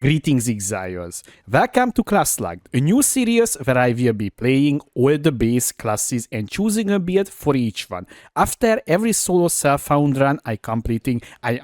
Greetings Exiles, welcome to Class Locked, a new series where I will be playing all the base classes and choosing a build for each one. After every solo self-found run I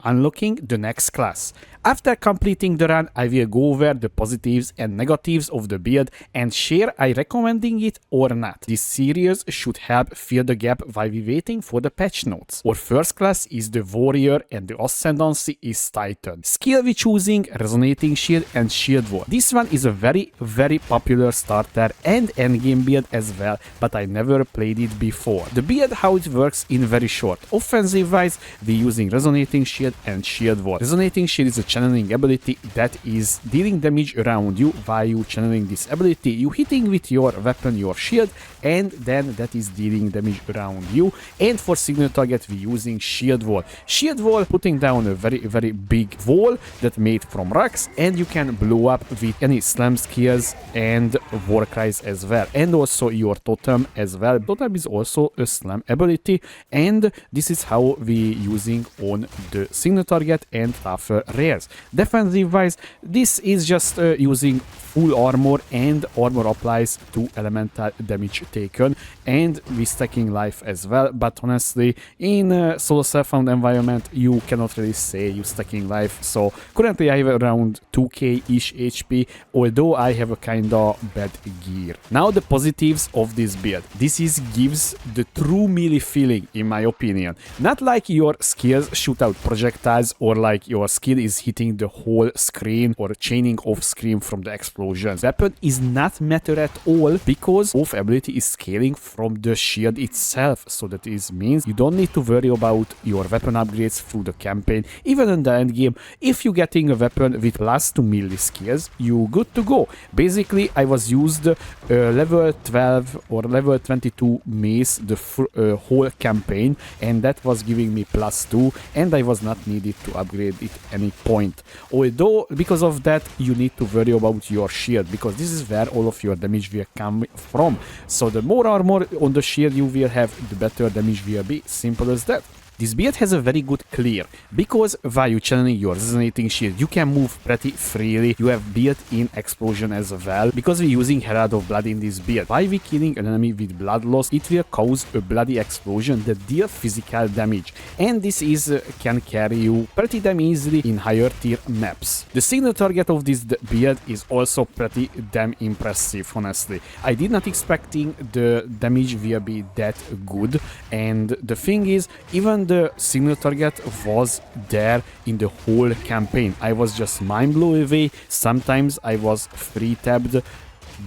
unlocking the next class. After completing the run, I will go over the positives and negatives of the build and share I recommending it or not. This series should help fill the gap while we waiting for the patch notes. Our first class is the Warrior and the Ascendancy is Titan. Skill we choosing Resonating Shield and Shield Wall. This one is a very popular starter and endgame build as well, but I never played it before. The build how it works in very short. Offensive wise, we using Resonating Shield and Shield Wall. Resonating Shield is a channeling ability that is dealing damage around you. While you channeling this ability, you hitting with your weapon your shield, and then that is dealing damage around you. And for signal target we using Shield Wall. Shield Wall putting down a very big wall that made from rocks, and you can blow up with any slam skills and war cries as well, and also your totem as well. Totem is also a slam ability, and this is how we using on the signal target and tougher rares. Defensive wise, this is just using full armor, and armor applies to elemental damage taken, and we stacking life as well. But honestly, in a solo self-found environment you cannot really say you stacking life. So currently I have around 2k-ish HP, although I have a kinda bad gear. Now the positives of this build. This is gives the true melee feeling in my opinion. Not like your skills shoot out projectiles or like your skill is hitting the whole screen or chaining off screen from the explosions. Weapon is not matter at all because off ability is scaling from the shield itself, so that is means you don't need to worry about your weapon upgrades through the campaign. Even in the end game, if you getting a weapon with plus 2 melee skills, you good to go. Basically I was used level 12 or level 22 mace the whole campaign, and that was giving me plus 2, and I was not needed to upgrade it any point. Although because of that you need to worry about your shield, because this is where all of your damage will come from. So the more armor on the shield you will have, the better damage will be. Simple as that. This build has a very good clear, because while you channeling your Resonating Shield, you can move pretty freely. You have built-in explosion as well, because we're using Herald of Blood in this build. While we killing an enemy with blood loss, it will cause a bloody explosion that deal physical damage, and this is can carry you pretty damn easily in higher tier maps. The signal target of this build is also pretty damn impressive, honestly. I did not expecting the damage will be that good, and the thing is, even the signal target was there in the whole campaign. I was just mind blown away. Sometimes I was free tabbed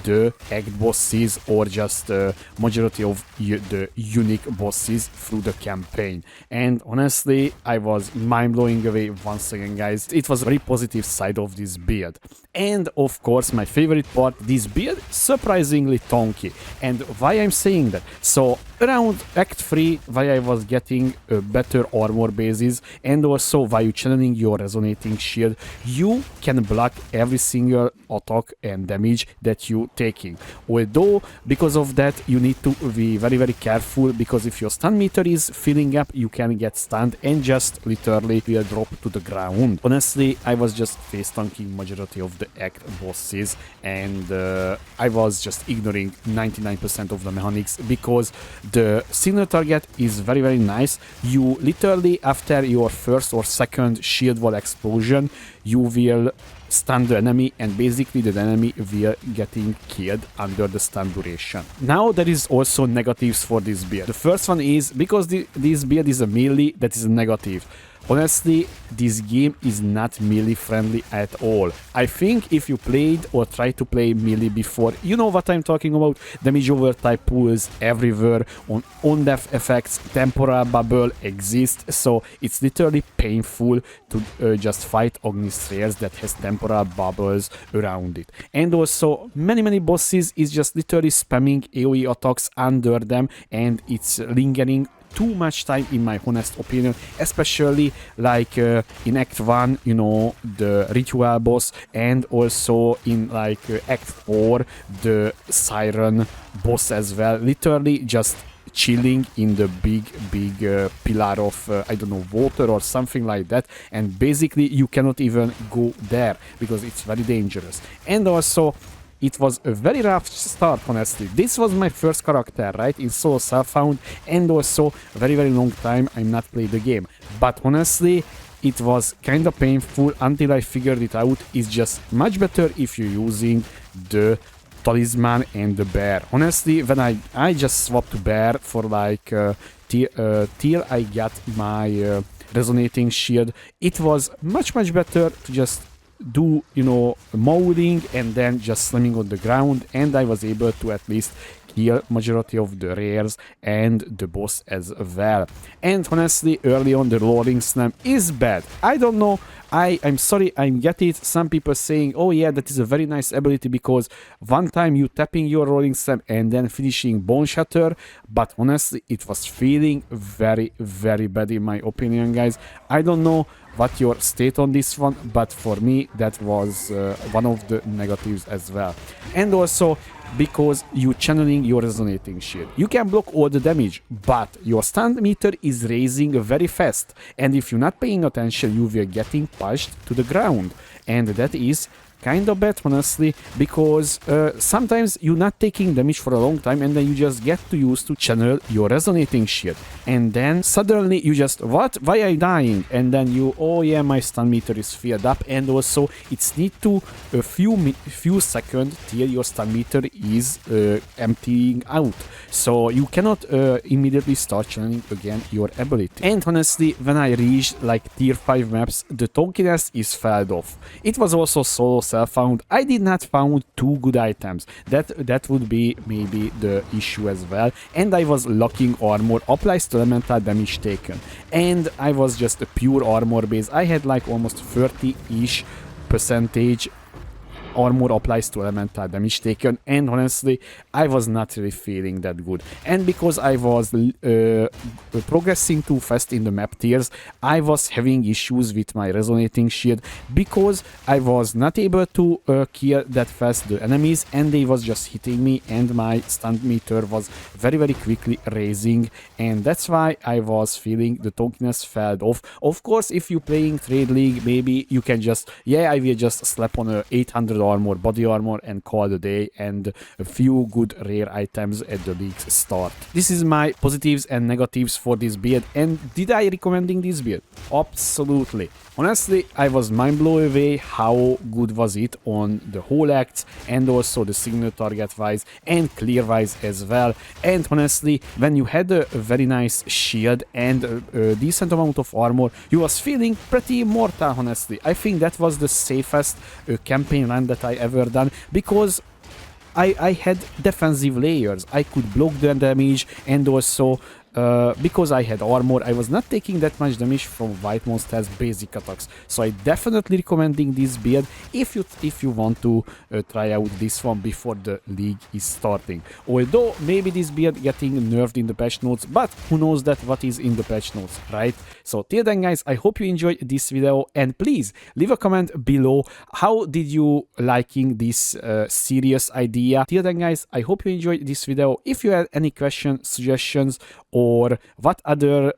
the act bosses or just majority of the unique bosses through the campaign, and honestly I was mind blowing away once again, guys. It was a very positive side of this build. And of course my favorite part, this build surprisingly tanky. And why I'm saying that, so around act 3 why I was getting a better armor basis, and also while you channeling your Resonating Shield, you can block every single attack and damage that you taking. Although because of that you need to be very careful, because if your stun meter is filling up you can get stunned and just literally will drop to the ground. Honestly I was just face tanking majority of the act bosses, and I was just ignoring 99% of the mechanics, because the signal target is very nice. You literally after your first or second shield wall explosion you will stun the enemy, and basically the enemy will getting killed under the stun duration. Now there is also negatives for this build. The first one is because this build is a melee, that is a negative. Honestly, this game is not melee friendly at all. I think if you played or tried to play melee before, you know what I'm talking about. Damage over type pools everywhere, on-death effects, temporal bubble exists, so it's literally painful to just fight Ognistrails that has temporal bubbles around it. And also, many bosses is just literally spamming AoE attacks under them, and it's lingering too much time in my honest opinion, especially like in Act 1, you know, the ritual boss, and also in like Act 4, the Siren boss as well. Literally just chilling in the big pillar of I don't know, water or something like that, and basically you cannot even go there because it's very dangerous. And also it was a very rough start, honestly. This was my first character, right, in solo self-found, and also very long time I'm not played the game. But honestly, it was kind of painful until I figured it out. It's just much better if you're using the talisman and the bear. Honestly, when I just swapped to bear for like till I got my resonating shield, it was much better to just do, you know, mowing and then just slamming on the ground, and I was able to at least kill majority of the rares and the boss as well. And honestly, early on the rolling slam is bad. I don't know, I'm sorry, I get it. Some people saying, oh yeah, that is a very nice ability because one time you tapping your rolling slam and then finishing bone shatter, but honestly it was feeling very bad in my opinion, guys. I don't know what your state on this one, but for me that was one of the negatives as well. And also because you channeling your resonating shield, you can block all the damage, but your stun meter is raising very fast, and if you're not paying attention you will getting pushed to the ground, and that is kind of bad, honestly, because sometimes you're not taking damage for a long time and then you just get to use to channel your resonating shield, and then suddenly you just, what, why am I dying? And then you, oh yeah, my stun meter is filled up, and also it's need to a few seconds till your stun meter is emptying out, so you cannot immediately start channeling again your ability. And honestly, when I reached like tier 5 maps, the tonkiness is fell off. It was also solo self-found. I did not found 2 good items. That would be maybe the issue as well. And I was locking armor, applies to elemental damage taken. And I was just a pure armor base. I had like almost 30-ish percentage armor applies to elemental damage taken, and honestly I was not really feeling that good. And because I was progressing too fast in the map tiers, I was having issues with my resonating shield because I was not able to kill that fast the enemies, and they was just hitting me, and my stun meter was very quickly raising, and that's why I was feeling the tonkiness fell off. Of course, if you playing trade league, maybe you can just, yeah, I will just slap on a 800 armor, body armor, and call the day, and a few good rare items at the league's start. This is my positives and negatives for this build. And did I recommending this build? Absolutely. Honestly, I was mind blown away how good was it on the whole acts, and also the signal target wise and clear wise as well. And honestly, when you had a very nice shield and a decent amount of armor, you was feeling pretty immortal, honestly. I think that was the safest campaign run that I ever done, because I had defensive layers. I could block the damage, and also because I had armor, I was not taking that much damage from white monsters' basic attacks. So I definitely recommending this build if you want to try out this one before the league is starting. Although maybe this build getting nerfed in the patch notes, but who knows that what is in the patch notes, right? So till then, guys, I hope you enjoyed this video, and please leave a comment below. How did you liking this serious idea? Till then, guys, I hope you enjoyed this video. If you have any questions, suggestions, or what other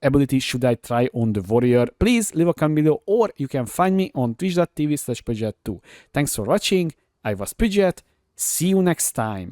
ability should I try on the warrior, please leave a comment below, or you can find me on twitch.tv/Pidget2. Thanks for watching. I was Pidget. See you next time.